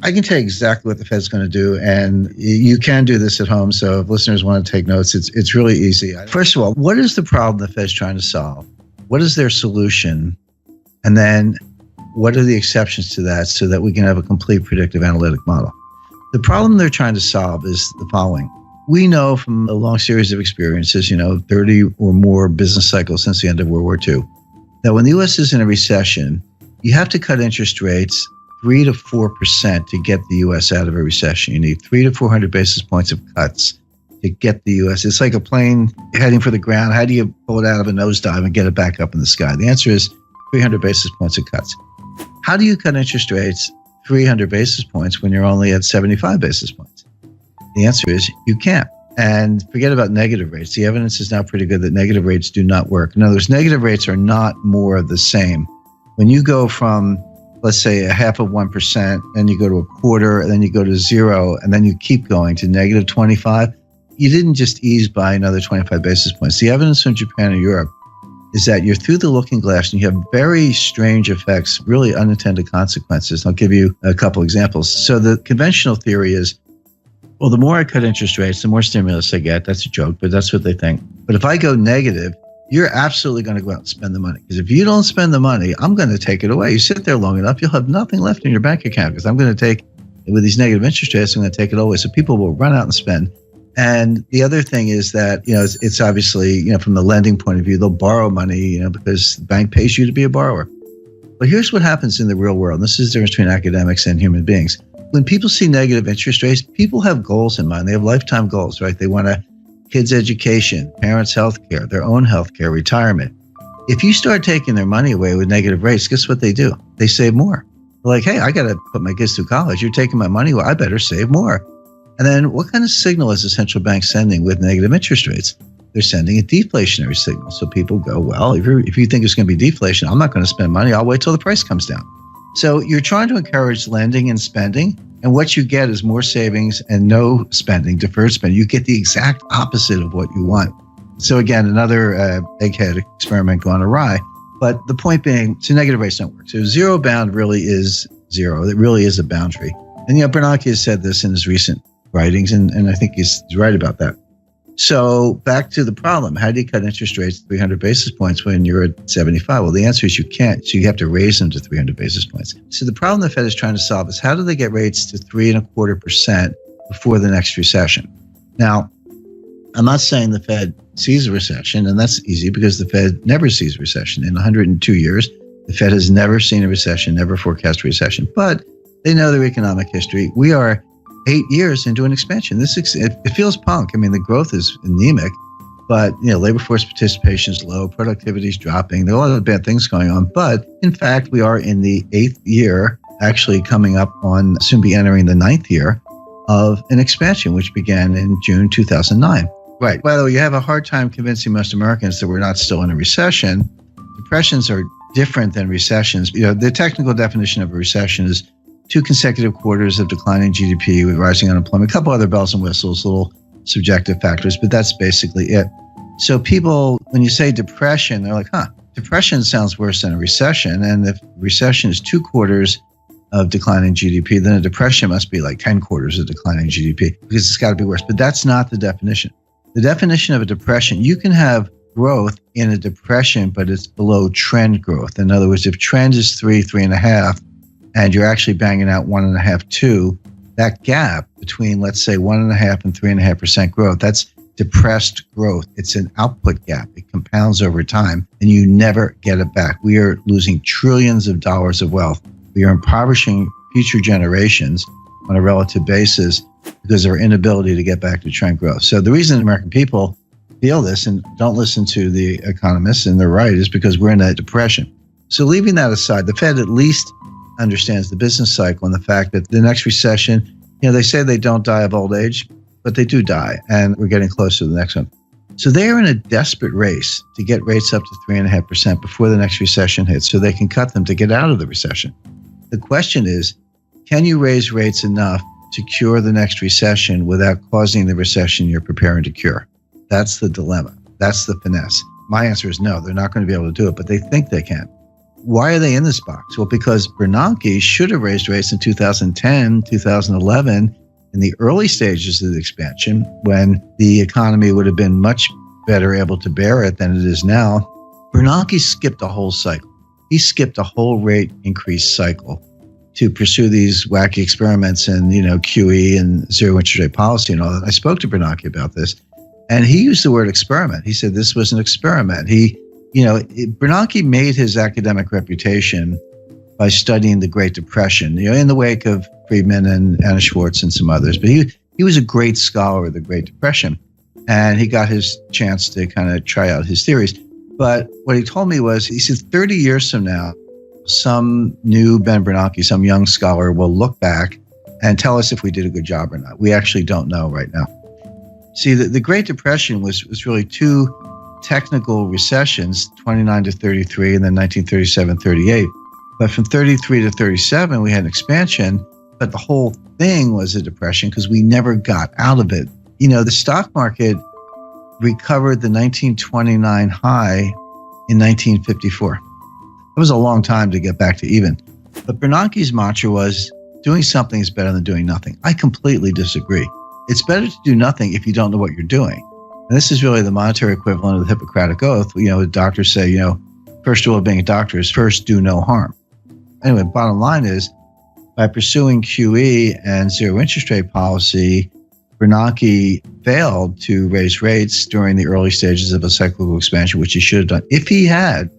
I can tell you exactly what the Fed's going to do, and you can do this at home. So if listeners want to take notes, it's really easy. First of all, what is the problem the Fed's trying to solve? What is their solution? And then what are the exceptions to that so that we can have a complete predictive analytic model? The problem they're trying to solve is the following. We know from a long series of experiences, 30 or more business cycles since the end of World War II, that when the U.S. is in a recession, you have to cut interest rates 3 to 4% to get the U.S. out of a recession. You need 300 to 400 basis points of cuts to get the U.S. It's like a plane heading for the ground. How do you pull it out of a nosedive and get it back up in the sky? The answer is 300 basis points of cuts. How do you cut interest rates 300 basis points when you're only at 75 basis points? The answer is you can't. And forget about negative rates. The evidence is now pretty good that negative rates do not work. In other words, negative rates are not more of the same. When you go from, let's say, a half of 1%, then you go to a quarter, and then you go to 0, and then you keep going to negative 25, you didn't just ease by another 25 basis points. The evidence from Japan and Europe is that you're through the looking glass and you have very strange effects, really unintended consequences. I'll give you a couple examples. So the conventional theory is, well, the more I cut interest rates, the more stimulus I get. That's a joke, but that's what they think. But if I go negative, you're absolutely going to go out and spend the money. Because if you don't spend the money, I'm going to take it away. You sit there long enough, you'll have nothing left in your bank account because I'm going to take, with these negative interest rates, I'm going to take it away. So people will run out and spend. And the other thing is that, it's obviously, from the lending point of view, they'll borrow money, because the bank pays you to be a borrower. But here's what happens in the real world. This is the difference between academics and human beings. When people see negative interest rates, people have goals in mind. They have lifetime goals, right? They want a kids' education, parents' health care, their own health care, retirement. If you start taking their money away with negative rates, guess what they do? They save more. They're like, hey, I got to put my kids through college. You're taking my money away. I better save more. And then what kind of signal is the central bank sending with negative interest rates? They're sending a deflationary signal. So people go, well, if you think it's going to be deflation, I'm not going to spend money. I'll wait till the price comes down. So you're trying to encourage lending and spending. And what you get is more savings and no spending, deferred spending. You get the exact opposite of what you want. So again, another egghead experiment gone awry. But the point being, so negative rates don't work. So zero bound really is zero. It really is a boundary. And Bernanke has said this in his recent writings, and I think he's right about that. So back to the problem. How do you cut interest rates 300 basis points when you're at 75? Well, the answer is you can't. So you have to raise them to 300 basis points. So the problem the Fed is trying to solve is how do they get rates to 3.25% before the next recession? Now, I'm not saying the Fed sees a recession, and that's easy because the Fed never sees a recession. In 102 years, the Fed has never seen a recession, never forecast a recession. But they know their economic history. We are 8 years into an expansion. It feels punk. I mean, the growth is anemic, but labor force participation is low, productivity is dropping. There are a lot of bad things going on, but in fact, we are in the 8th year, actually coming up on, soon be entering the 9th year of an expansion, which began in June 2009. Right. By the way, you have a hard time convincing most Americans that we're not still in a recession. Depressions are different than recessions. The technical definition of a recession is 2 consecutive quarters of declining GDP with rising unemployment, a couple other bells and whistles, little subjective factors, but that's basically it. So people, when you say depression, they're like, depression sounds worse than a recession. And if recession is 2 quarters of declining GDP, then a depression must be like 10 quarters of declining GDP because it's got to be worse. But that's not the definition. The definition of a depression, you can have growth in a depression, but it's below trend growth. In other words, if trend is 3.5, and you're actually banging out 1.5, 2, that gap between, let's say, 1.5 and 3.5% growth, that's depressed growth. It's an output gap. It compounds over time, and you never get it back. We are losing trillions of dollars of wealth. We are impoverishing future generations on a relative basis because of our inability to get back to trend growth. So the reason American people feel this and don't listen to the economists, and they're right, is because we're in a depression. So leaving that aside, the Fed at least understands the business cycle and the fact that the next recession, they say they don't die of old age, but they do die, and we're getting close to the next one. So they are in a desperate race to get rates up to 3.5% before the next recession hits so they can cut them to get out of the recession. The question is, can you raise rates enough to cure the next recession without causing the recession you're preparing to cure? That's the dilemma. That's the finesse. My answer is no, they're not going to be able to do it, but they think they can. Why are they in this box? Well, because Bernanke should have raised rates in 2010, 2011, in the early stages of the expansion, when the economy would have been much better able to bear it than it is now. Bernanke skipped a whole cycle. He skipped a whole rate increase cycle to pursue these wacky experiments and, QE and zero interest rate policy and all that. I spoke to Bernanke about this, and he used the word experiment. He said this was an experiment. Bernanke made his academic reputation by studying the Great Depression, in the wake of Friedman and Anna Schwartz and some others. But he was a great scholar of the Great Depression, and he got his chance to kind of try out his theories. But what he told me was, he said 30 years from now, some new Ben Bernanke, some young scholar will look back and tell us if we did a good job or not. We actually don't know right now. See, the Great Depression was really two technical recessions, 29 to 33 and then 1937-38. But from 33 to 37, we had an expansion, but the whole thing was a depression because we never got out of it. The stock market recovered the 1929 high in 1954. It was a long time to get back to even. But Bernanke's mantra was, doing something is better than doing nothing. I completely disagree. It's better to do nothing if you don't know what you're doing. And this is really the monetary equivalent of the Hippocratic Oath. Doctors say, first rule of being a doctor is first do no harm. Anyway, bottom line is, by pursuing QE and zero interest rate policy, Bernanke failed to raise rates during the early stages of a cyclical expansion, which he should have done. If he had,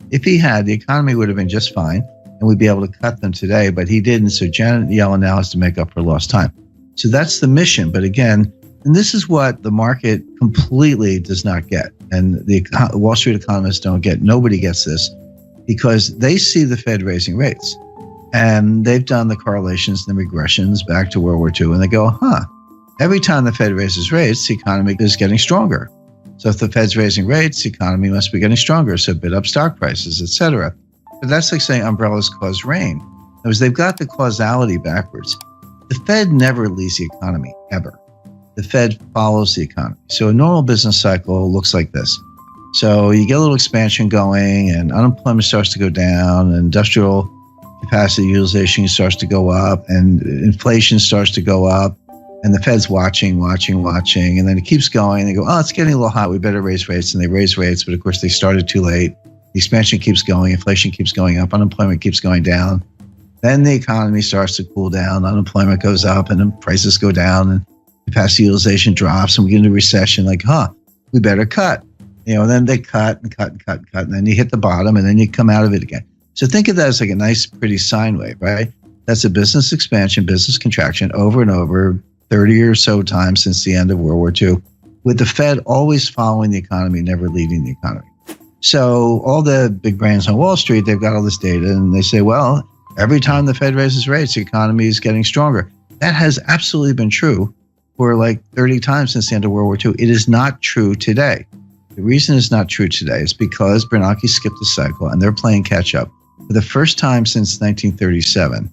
the economy would have been just fine, and we'd be able to cut them today, but he didn't. So Janet Yellen now has to make up for lost time. So that's the mission. But again, and this is what the market completely does not get, and the Wall Street economists don't get. Nobody gets this, because they see the Fed raising rates, and they've done the correlations and the regressions back to World War II, and they go, every time the Fed raises rates, the economy is getting stronger. So if the Fed's raising rates, the economy must be getting stronger, so bid up stock prices, et cetera. But that's like saying umbrellas cause rain. Because they've got the causality backwards. The Fed never leads the economy, ever. The Fed follows the economy. So a normal business cycle looks like this. So you get a little expansion going, and unemployment starts to go down, and industrial capacity utilization starts to go up, and inflation starts to go up, and the Fed's watching, and then it keeps going. They go, it's getting a little hot, we better raise rates, and they raise rates, but of course they started too late. The expansion keeps going, inflation keeps going up, unemployment keeps going down. Then the economy starts to cool down, unemployment goes up, and then prices go down, and capacity utilization drops, and we get into recession, we better cut. And then they cut, and then you hit the bottom, and then you come out of it again. So think of that as like a nice, pretty sine wave, right? That's a business expansion, business contraction over and over, 30 or so times since the end of World War II, with the Fed always following the economy, never leading the economy. So all the big brains on Wall Street, they've got all this data, and they say, well, every time the Fed raises rates, the economy is getting stronger. That has absolutely been true for 30 times since the end of World War II. It is not true today. The reason it's not true today is because Bernanke skipped the cycle, and they're playing catch up. For the first time since 1937,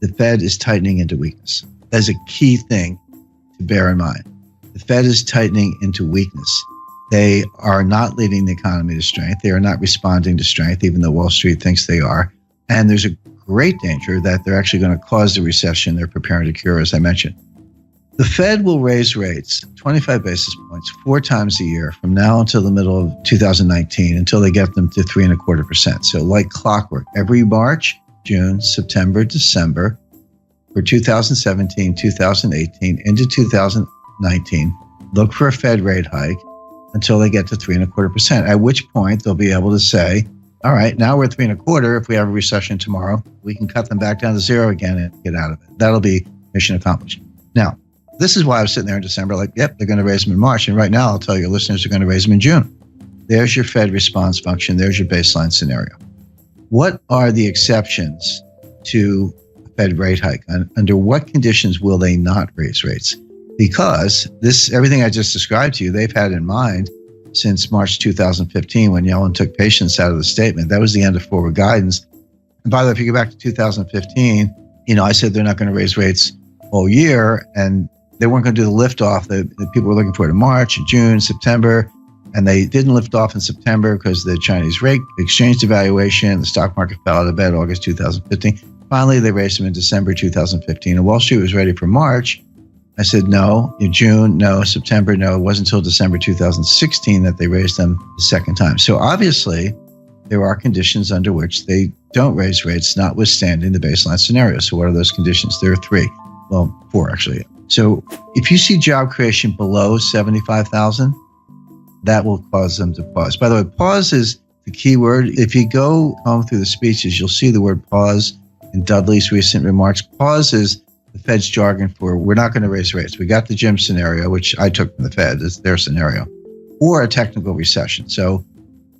the Fed is tightening into weakness. That's a key thing to bear in mind. The Fed is tightening into weakness. They are not leading the economy to strength. They are not responding to strength, even though Wall Street thinks they are. And there's a great danger that they're actually going to cause the recession they're preparing to cure, as I mentioned. The Fed will raise rates 25 basis points 4 times a year from now until the middle of 2019, until they get them to 3.25%. So like clockwork, every March, June, September, December, for 2017, 2018, into 2019, look for a Fed rate hike until they get to 3.25%, at which point they'll be able to say, all right, now we're at 3.25. If we have a recession tomorrow, we can cut them back down to 0 again and get out of it. That'll be mission accomplished. Now, this is why I was sitting there in December yep, they're going to raise them in March. And right now, I'll tell your listeners they're going to raise them in June. There's your Fed response function. There's your baseline scenario. What are the exceptions to a Fed rate hike? Under what conditions will they not raise rates? Because everything I just described to you, they've had in mind since March 2015, when Yellen took patience out of the statement. That was the end of forward guidance. And by the way, if you go back to 2015, I said they're not going to raise rates all year, and they weren't going to do the liftoff that people were looking for in March, June, September. And they didn't lift off in September because the Chinese rate exchange devaluation, the stock market fell out of bed August 2015. Finally, they raised them in December 2015. And Wall Street was ready for March. I said, no. In June, no. September, no. It wasn't until December 2016 that they raised them the second time. So obviously, there are conditions under which they don't raise rates, notwithstanding the baseline scenario. So what are those conditions? There are three. Well, four, actually. So if you see job creation below 75,000, that will cause them to pause. By the way, pause is the key word. If you go home through the speeches, you'll see the word pause in Dudley's recent remarks. Pause is the Fed's jargon for we're not going to raise rates. We got the Jim scenario, which I took from the Fed. It's their scenario, or a technical recession. So,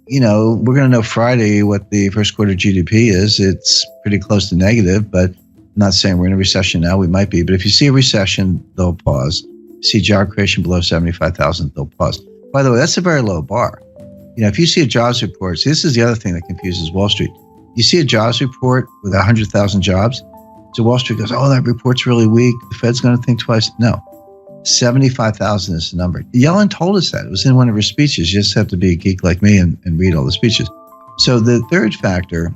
we're going to know Friday what the first quarter GDP is. It's pretty close to negative, but I'm not saying we're in a recession now. We might be. But if you see a recession, they'll pause. See job creation below 75,000, they'll pause. By the way, that's a very low bar. If you see a jobs report, this is the other thing that confuses Wall Street. You see a jobs report with 100,000 jobs. So Wall Street goes, oh, that report's really weak. The Fed's going to think twice. No, 75,000 is the number. Yellen told us that. It was in one of her speeches. You just have to be a geek like me and read all the speeches. So the third factor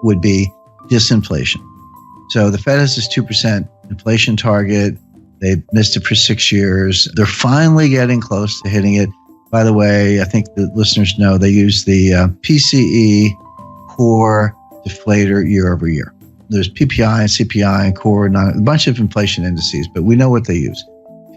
would be disinflation. So the Fed has this 2% inflation target. They've missed it for 6 years. They're finally getting close to hitting it. By the way, I think the listeners know they use the PCE core deflator year over year. There's PPI and CPI and core, a bunch of inflation indices, but we know what they use.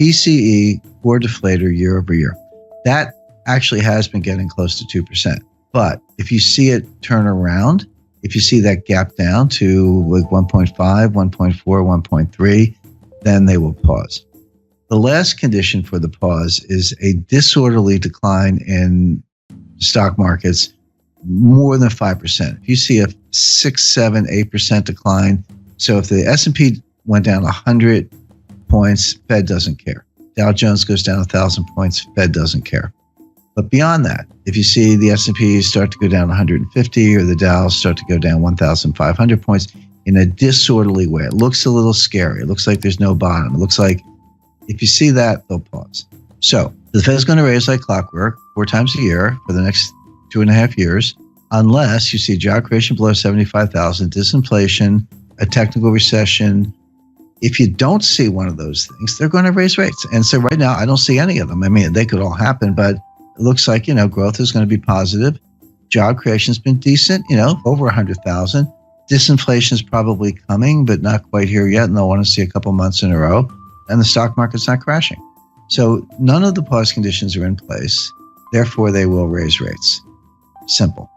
PCE core deflator year over year. That actually has been getting close to 2%. But if you see it turn around, if you see that gap down to like 1.5, 1.4, 1.3, then they will pause. The last condition for the pause is a disorderly decline in stock markets more than 5%. If you see a 6, 7, 8% decline, so if the S&P went down 100 points, Fed doesn't care. Dow Jones goes down 1,000 points, Fed doesn't care. But beyond that, if you see the S&P start to go down 150 or the Dow start to go down 1,500 points in a disorderly way, it looks a little scary. It looks like there's no bottom. It looks like if you see that, they'll pause. So the Fed's going to raise like clockwork 4 times a year for the next 2.5 years, unless you see job creation below 75,000, disinflation, a technical recession. If you don't see one of those things, they're going to raise rates. And so right now, I don't see any of them. I mean, they could all happen, but it looks like, growth is going to be positive. Job creation's been decent, over 100,000. Disinflation is probably coming, but not quite here yet. And they'll want to see a couple months in a row. And the stock market's not crashing. So none of the pause conditions are in place. Therefore, they will raise rates. Simple.